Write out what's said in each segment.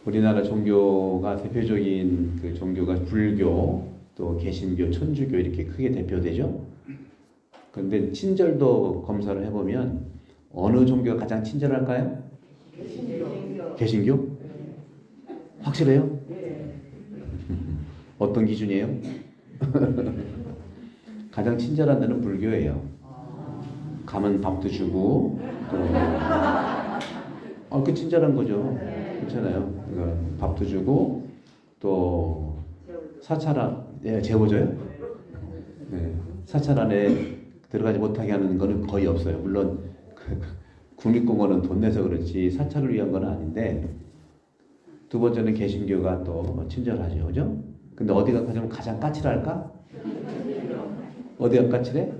우리나라 종교가 대표적인 그 종교가 불교, 또 개신교, 천주교 이렇게 크게 대표되죠. 그런데 친절도 검사를 해보면 어느 종교가 가장 친절할까요? 개신교. 개신교? 확실해요? 어떤 기준이에요? 가장 친절한 데는 불교예요. 가면 밥도 주고 또 그 친절한 거죠. 그렇잖아요. 그러니까 밥도 주고 또 사찰 재워줘요. 네. 사찰 안에 들어가지 못하게 하는 거는 거의 없어요. 물론 국립공원은 돈 내서 그렇지 사찰을 위한 건 아닌데, 두 번째는 개신교가 또 친절하죠, 그죠? 근데 어디가 가장 까칠할까? 어디가 까칠해?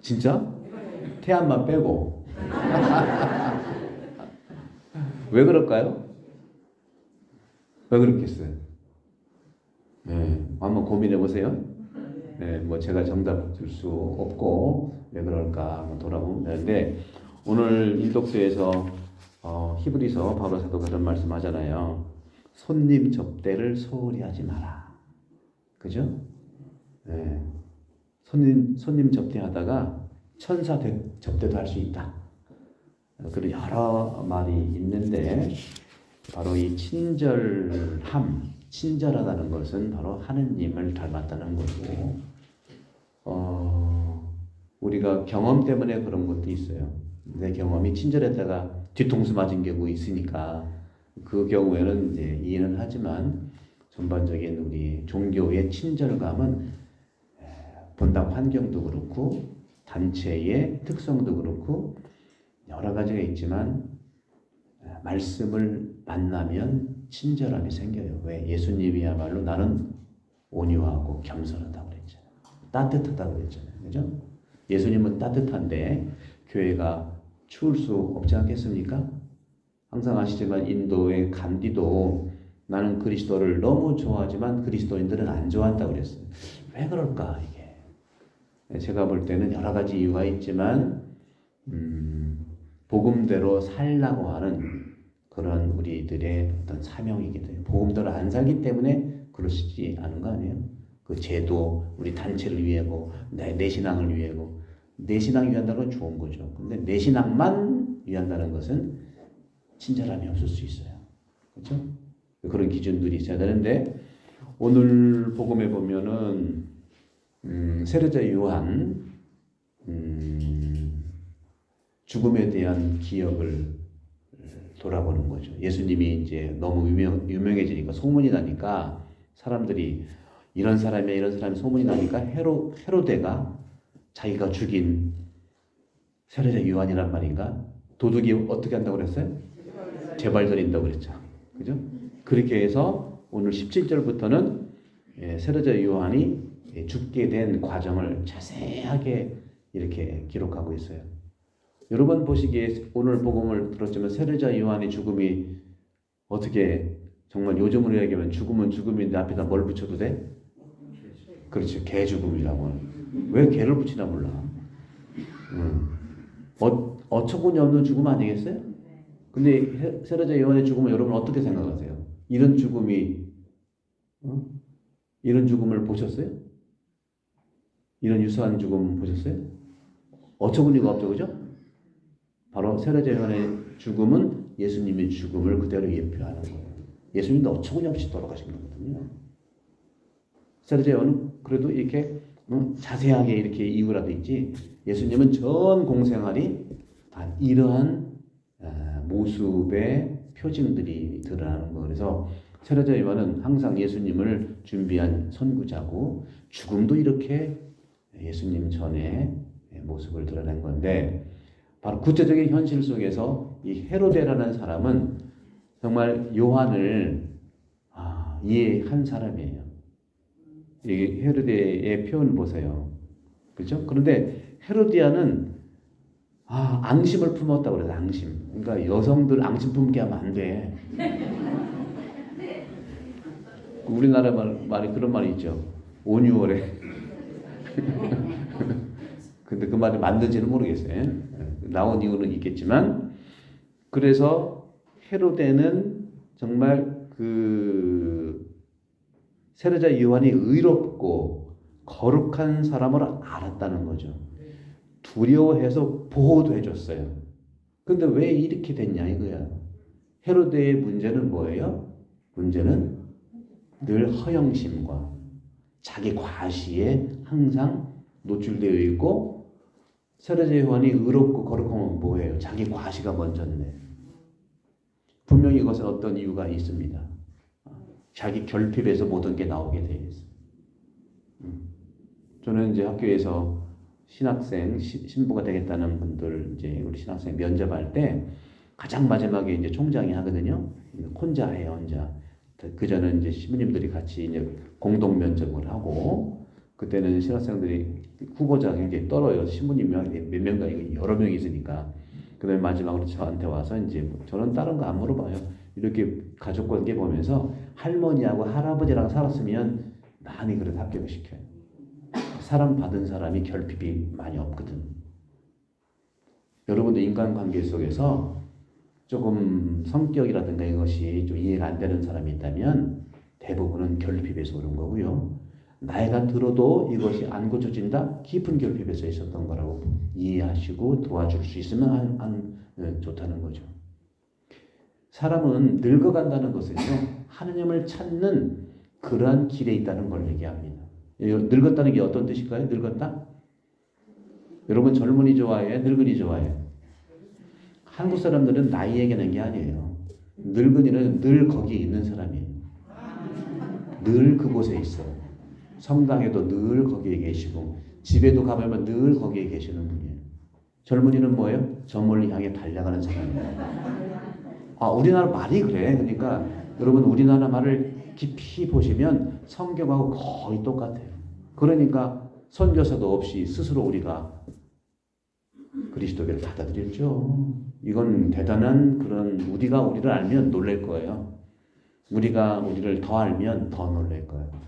진짜? 태안만 빼고. 왜 그럴까요? 왜 그렇겠어요? 네, 한번 고민해 보세요. 네, 뭐 제가 정답 줄 수 없고 왜 그럴까 한번 돌아보면 되는데, 오늘 일독서에서 히브리서 바울 사도가 그런 말씀하잖아요. 손님 접대를 소홀히 하지 마라. 그죠? 네. 손님 접대하다가 천사 접대도 할 수 있다. 그런 여러 말이 있는데, 바로 이 친절하다는 것은 바로 하느님을 닮았다는 거고, 우리가 경험 때문에 그런 것도 있어요. 내 경험이 친절했다가 뒤통수 맞은 경우 있으니까 그 경우에는 이제 이해는 하지만, 전반적인 우리 종교의 친절감은 본당 환경도 그렇고 단체의 특성도 그렇고 여러 가지가 있지만, 말씀을 만나면 친절함이 생겨요. 왜? 예수님이야말로 나는 온유하고 겸손하다고 그랬잖아요. 따뜻하다고 그랬잖아요. 그죠? 예수님은 따뜻한데 교회가 추울 수 없지 않겠습니까? 항상 아시지만 인도의 간디도 나는 그리스도를 너무 좋아하지만 그리스도인들은 안 좋아한다고 그랬어요. 왜 그럴까 이게? 제가 볼 때는 여러 가지 이유가 있지만 복음대로 살라고 하는 그런 우리들의 어떤 사명이기도 해요. 복음대로 안 살기 때문에 그러시지 않은 거 아니에요? 그 제도, 우리 단체를 위하고 내 신앙을 위하고, 내 신앙을 위한다는 건 좋은 거죠. 근데 내 신앙만 위한다는 것은 친절함이 없을 수 있어요. 그렇죠? 그런 기준들이 있어야 되는데, 오늘 복음에 보면은 세례자 요한 죽음에 대한 기억을 돌아보는 거죠. 예수님이 이제 너무 유명해지니까, 소문이 나니까 사람들이 이런 사람이 소문이 나니까 헤로데가 자기가 죽인 세례자 요한이란 말인가? 도둑이 어떻게 한다고 그랬어요? 재발절인다고 그랬죠. 그죠? 그렇게 해서 오늘 17절부터는 세례자 요한이 죽게 된 과정을 자세하게 이렇게 기록하고 있어요. 여러분 보시기에 오늘 복음을 들었지만 세례자 요한의 죽음이 어떻게, 정말 요즘으로 얘기하면 죽음은 죽음인데 앞에다 뭘 붙여도 돼? 그렇죠. 개 죽음이라고. 왜 개를 붙이나 몰라. 어처구니 없는 죽음 아니겠어요? 근데 세례자 요한의 죽음을 여러분 어떻게 생각하세요? 이런 죽음을 보셨어요? 이런 유사한 죽음 보셨어요? 어처구니가 없죠, 그죠? 바로 세례자 요한의 죽음은 예수님의 죽음을 그대로 예표하는 거예요. 예수님도 어처구니 없이 돌아가신 거거든요. 세례자 요한은 그래도 이렇게 자세하게 이렇게 이유가 돼 있지, 예수님은 전 공생활이 다 이러한 모습의 표징들이 드러나는 거. 그래서 세례자 요한은 항상 예수님을 준비한 선구자고, 죽음도 이렇게 예수님 전에 모습을 드러낸 건데, 바로 구체적인 현실 속에서 이 헤로데라는 사람은 정말 요한을 이해한 사람이에요. 이 헤로데의 표현 보세요. 그렇죠? 그런데 헤로디아는 앙심을 품었다고 그래서 앙심. 그러니까 여성들 앙심 품게 하면 안 돼. 우리나라 말이 그런 말이 있죠. 온유월에. 근데 그 말이 맞는지는 모르겠어요. 나온 이유는 있겠지만, 그래서 헤로데는 정말 그 세례자 요한이 의롭고 거룩한 사람을 알았다는 거죠. 두려워해서 보호도 해줬어요. 근데 왜 이렇게 됐냐 이거야. 헤로데의 문제는 뭐예요? 문제는 늘 허영심과 자기 과시에 항상 노출되어 있고, 세례자 요한이 의롭고 거룩하면 뭐예요? 자기 과시가 먼저인데. 분명히 이것은 어떤 이유가 있습니다. 자기 결핍에서 모든 게 나오게 되어 있어요. 저는 이제 학교에서 신학생, 신부가 되겠다는 분들, 이제 우리 신학생 면접할 때 가장 마지막에 이제 총장이 하거든요. 혼자 해요, 혼자. 그 전에 이제 신부님들이 같이 이제 공동 면접을 하고, 그때는 신학생들이 후보자가 굉장히 떨어요. 신부님이 몇 명가 여러 명이 있으니까. 그다음에 마지막으로 저한테 와서 이제 저는 다른 거 안 물어봐요. 이렇게 가족 관계 보면서 할머니하고 할아버지랑 살았으면 많이 그래도 합격을 시켜요. 사람 받은 사람이 결핍이 많이 없거든. 여러분도 인간관계 속에서 조금 성격이라든가 이것이 좀 이해가 안 되는 사람이 있다면 대부분은 결핍에서 오는 거고요. 나이가 들어도 이것이 안 고쳐진다? 깊은 결핍에서 있었던 거라고 이해하시고 도와줄 수 있으면 좋다는 거죠. 사람은 늙어간다는 것은요, 하느님을 찾는 그러한 길에 있다는 걸 얘기합니다. 늙었다는 게 어떤 뜻일까요? 늙었다? 여러분 젊은이 좋아해요? 늙은이 좋아해요? 한국 사람들은 나이 얘기하는 게 아니에요. 늙은이는 늘 거기에 있는 사람이에요. 늘 그곳에 있어요. 성당에도 늘 거기에 계시고 집에도 가보면 늘 거기에 계시는 분이에요. 젊은이는 뭐예요? 저 멀리 향해 달려가는 사람이에요. 우리나라 말이 그래. 그러니까 여러분 우리나라 말을 깊이 보시면 성경하고 거의 똑같아요. 그러니까 선교사도 없이 스스로 우리가 그리스도교를 받아들였죠. 이건 대단한 그런, 우리가 우리를 알면 놀랄 거예요. 우리가 우리를 더 알면 더 놀랄 거예요.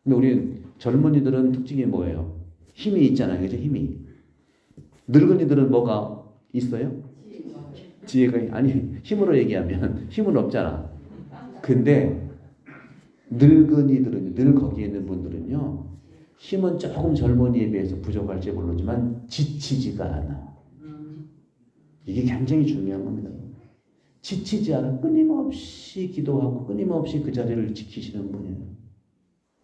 근데 우리 젊은이들은 특징이 뭐예요? 힘이 있잖아요. 그죠? 힘이. 늙은이들은 뭐가 있어요? 지혜가, 아니, 힘으로 얘기하면 힘은 없잖아. 근데 늙은이들은, 늘 거기에 있는 분들은요, 힘은 조금 젊은이에 비해서 부족할지 모르지만 지치지가 않아. 이게 굉장히 중요한 겁니다. 지치지 않아. 끊임없이 기도하고 끊임없이 그 자리를 지키시는 분이에요.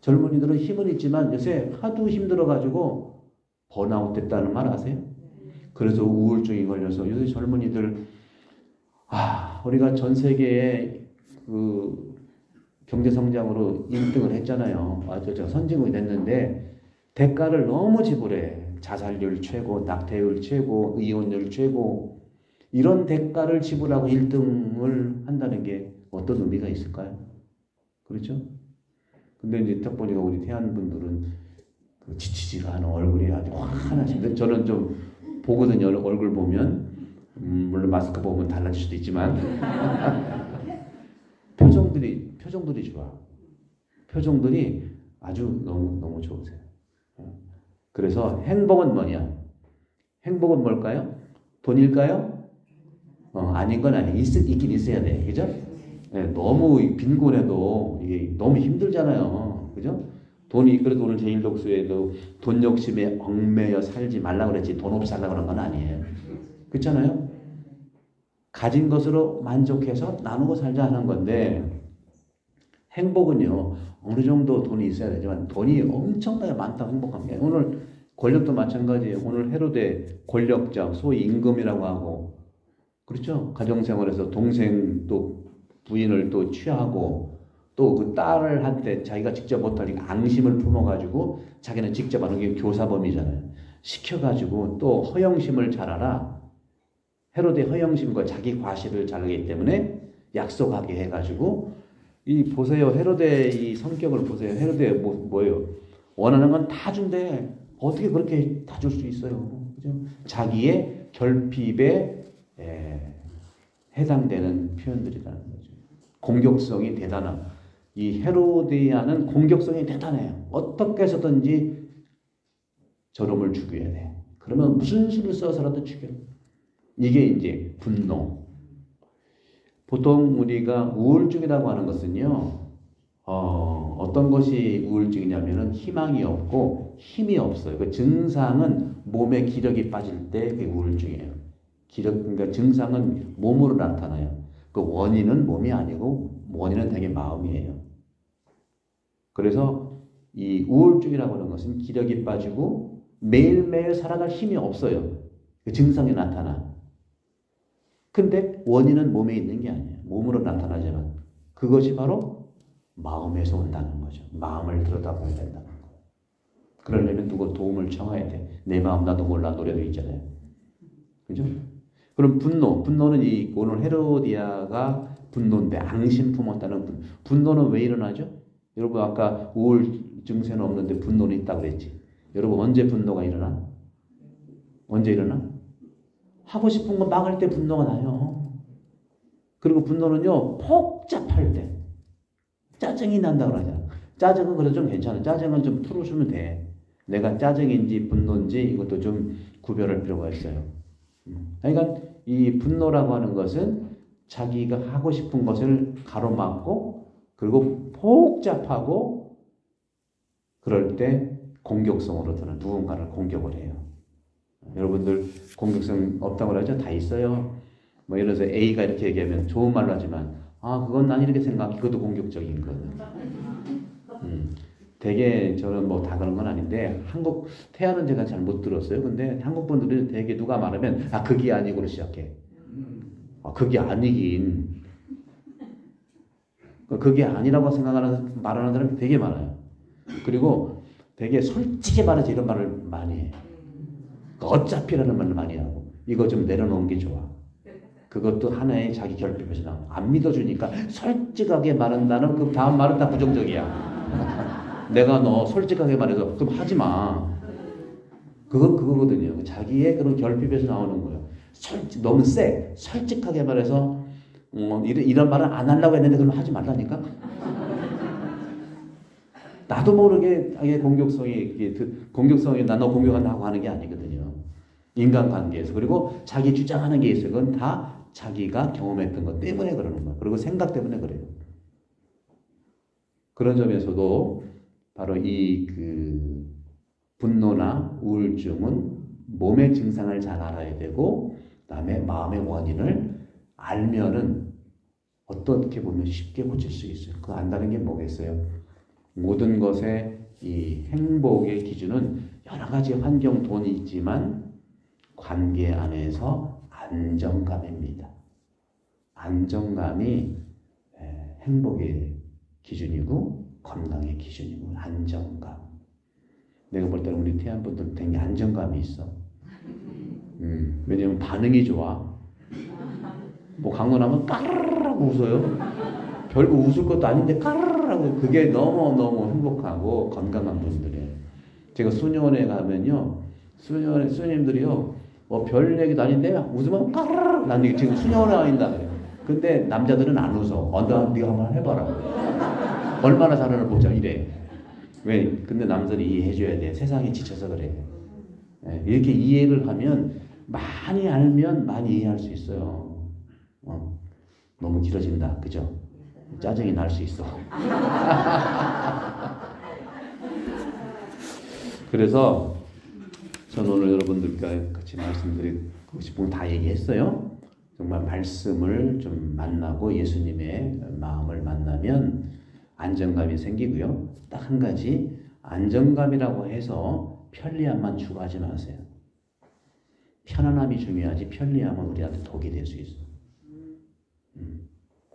젊은이들은 힘은 있지만 요새 하도 힘들어가지고 번아웃 됐다는 말 아세요? 그래서 우울증이 걸려서 요새 젊은이들, 우리가 전 세계에 그 경제 성장으로 1등을 했잖아요. 제가 선진국이 됐는데 대가를 너무 지불해. 자살률 최고, 낙태율 최고, 이혼율 최고. 이런 대가를 지불하고 1등을 한다는 게 어떤 의미가 있을까요? 그렇죠? 근데 이제 딱 보니까 우리 태안 분들은 그 지치지가 않은 얼굴이 아주 환하신데, 저는 좀 보거든요. 얼굴 보면. 물론 마스크 보면 달라질 수도 있지만. 표정들이 좋아. 표정들이 아주 너무 좋으세요. 그래서 행복은 뭐냐? 행복은 뭘까요? 돈일까요? 아닌 건 아니에요. 있긴 있어야 돼. 그죠? 네, 너무 빈곤해도 이게 너무 힘들잖아요. 그죠? 돈이, 그래도 오늘 제1독서에도 돈 욕심에 얽매여 살지 말라고 그랬지, 돈 없이 살라고 그런 건 아니에요. 그렇잖아요? 가진 것으로 만족해서 나누고 살자 하는 건데, 행복은요, 어느 정도 돈이 있어야 되지만 돈이 엄청나게 많다고 행복합니다. 오늘 권력도 마찬가지예요. 오늘 헤로데 권력자, 소위 임금이라고 하고, 그렇죠? 가정생활에서 동생 또 부인을 또 취하고, 또 그 딸한테 자기가 직접 못하니까 앙심을 품어가지고 자기는 직접 하는 게 교사범이잖아요. 시켜가지고 또 허영심을 잘 알아. 헤로데 허영심과 자기 과시를 잘하기 때문에 약속하게 해가지고, 보세요. 헤로데 이 성격을 보세요. 헤로데 뭐예요? 원하는 건 다 준대. 어떻게 그렇게 다 줄 수 있어요? 그죠? 자기의 결핍에 해당되는 표현들이라는 거죠. 공격성이 대단하고, 이 헤로디아는 공격성이 대단해요. 어떻게 해서든지 저놈을 죽여야 돼. 그러면 무슨 수를 써서라도 죽여. 이게 이제 분노. 보통 우리가 우울증이라고 하는 것은요, 어떤 것이 우울증이냐면은 희망이 없고 힘이 없어요. 그 증상은 몸에 기력이 빠질 때 그게 우울증이에요. 그러니까 증상은 몸으로 나타나요. 그 원인은 몸이 아니고 원인은 되게 마음이에요. 그래서 이 우울증이라고 하는 것은 기력이 빠지고 매일매일 살아갈 힘이 없어요. 그 증상이 나타나. 근데 원인은 몸에 있는 게 아니에요. 몸으로 나타나지만 그것이 바로 마음에서 온다는 거죠. 마음을 들여다봐야 된다는 거예요. 그러려면 누구 도움을 청해야 돼. 내 마음 나도 몰라 노래도 있잖아요. 그죠? 그럼 분노는 오늘 헤로디아가 분노인데 앙심 품었다는 분노는 왜 일어나죠? 여러분 아까 우울 증세는 없는데 분노는 있다고 그랬지. 여러분 언제 분노가 일어나? 언제 일어나? 하고 싶은 거 막 할 때 분노가 나요. 그리고 분노는요 복잡할 때 짜증이 난다고 그러잖아. 짜증은 그래도 좀 괜찮아. 짜증은 좀 풀어주면 돼. 내가 짜증인지 분노인지 이것도 좀 구별할 필요가 있어요. 그러니까 이 분노라고 하는 것은 자기가 하고 싶은 것을 가로막고 그리고 복잡하고 그럴 때 공격성으로 드는 누군가를 공격을 해요. 여러분들 공격성 없다고 그러죠? 다 있어요. 뭐 예를 들어서 A가 이렇게 얘기하면 좋은 말로 하지만 그건 난 이렇게 생각해. 그것도 공격적인 거거든. 되게 저는 뭐 다 그런 건 아닌데 한국 태아는 제가 잘 못 들었어요. 근데 한국 분들은 되게 누가 말하면 그게 아니고로 시작해. 그게 아니긴. 그게 아니라고 생각하는 말하는 사람이 되게 많아요. 그리고 되게 솔직히 말해서 이런 말을 많이 해. 어차피라는 말을 많이 하고 이거 좀 내려놓은 게 좋아. 그것도 하나의 자기 결핍에서 나와. 안 믿어주니까 솔직하게 말한다는 그 다음 말은 다 부정적이야. 내가 너 솔직하게 말해서 그럼 하지 마. 그거거든요. 자기의 그런 결핍에서 나오는 거예요. 너무 세. 솔직하게 말해서 이런 말은 안 하려고 했는데 그럼 하지 말라니까. 나도 모르게 자기의 공격성이 나 너 공격한다고 하는 게 아니거든요. 인간관계에서. 그리고 자기 주장하는 게 있어요. 그건 다 자기가 경험했던 것 때문에 그러는 거예요. 그리고 생각 때문에 그래요. 그런 점에서도 바로 분노나 우울증은 몸의 증상을 잘 알아야 되고 그다음에 마음의 원인을 알면은 어떻게 보면 쉽게 고칠 수 있어요. 그거 안다는 게 뭐겠어요? 모든 것의 이 행복의 기준은 여러 가지 환경, 돈이 있지만 관계 안에서 안정감입니다. 안정감이 행복의 기준이고 건강의 기준이고 안정감. 내가 볼 때는 우리 태안분들 되게 안정감이 있어. 왜냐면 반응이 좋아. 뭐 강론하면 까르르라고 웃어요. 별거 웃을 것도 아닌데 까르르라고 그게 너무너무 행복하고 건강한 분들이에요. 제가 수녀원에 가면요. 수녀님들이요. 별 얘기도 아닌데 웃으면 까르르 난 지금 수녀원에 와 있다 그래요. 근데 남자들은 안 웃어. 네가 한번 해봐라. 얼마나 잘하나 보자 이래. 왜? 근데 남자들이 이해해줘야 돼. 세상에 지쳐서 그래. 이렇게 이해를 하면 많이 알면 많이 이해할 수 있어요. 너무 길어진다. 그죠? 짜증이 날 수 있어. 그래서 저는 오늘 여러분들과 같이 말씀드리고 싶은 거 다 얘기했어요. 정말 말씀을 좀 만나고 예수님의 마음을 만나면 안정감이 생기고요. 딱 한 가지 안정감이라고 해서 편리함만 추구하지 마세요. 편안함이 중요하지 편리함은 우리한테 독이 될 수 있어요.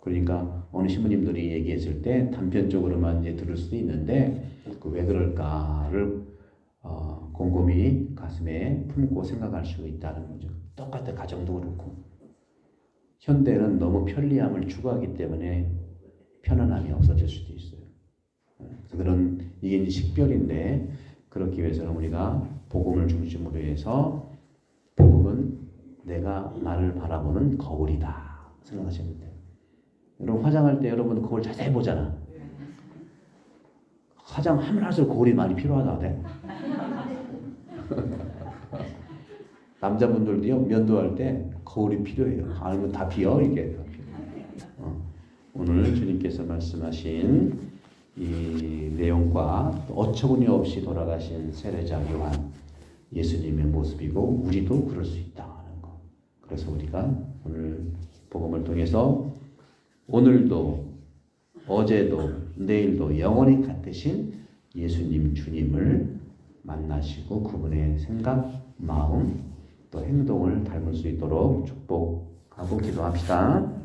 그러니까 어느 신부님들이 얘기했을 때 단편적으로만 이제 들을 수도 있는데 왜 그럴까를 곰곰이 가슴에 품고 생각할 수 있다는 거죠. 똑같아 가정도 그렇고 현대는 너무 편리함을 추구하기 때문에 편안함이 없어질 수도 있어요. 그래서 이게 이제 식별인데 그렇기 위해서는 우리가 복음을 중심으로 해서 복음은 내가 나를 바라보는 거울이다 생각하시면 돼요. 여러분 화장할 때 여러분 거울 자세히 보잖아. 화장하면 할수록 거울이 많이 필요하다. 네? 남자분들도요 면도할 때 거울이 필요해요. 아니면 다 비어 이게. 오늘 주님께서 말씀하신 이 내용과 어처구니 없이 돌아가신 세례자 요한 예수님의 모습이고 우리도 그럴 수 있다 하는 것. 그래서 우리가 오늘 복음을 통해서 오늘도 어제도 내일도 영원히 같으신 예수님 주님을 만나시고 그분의 생각, 마음 또 행동을 닮을 수 있도록 축복하고 기도합시다.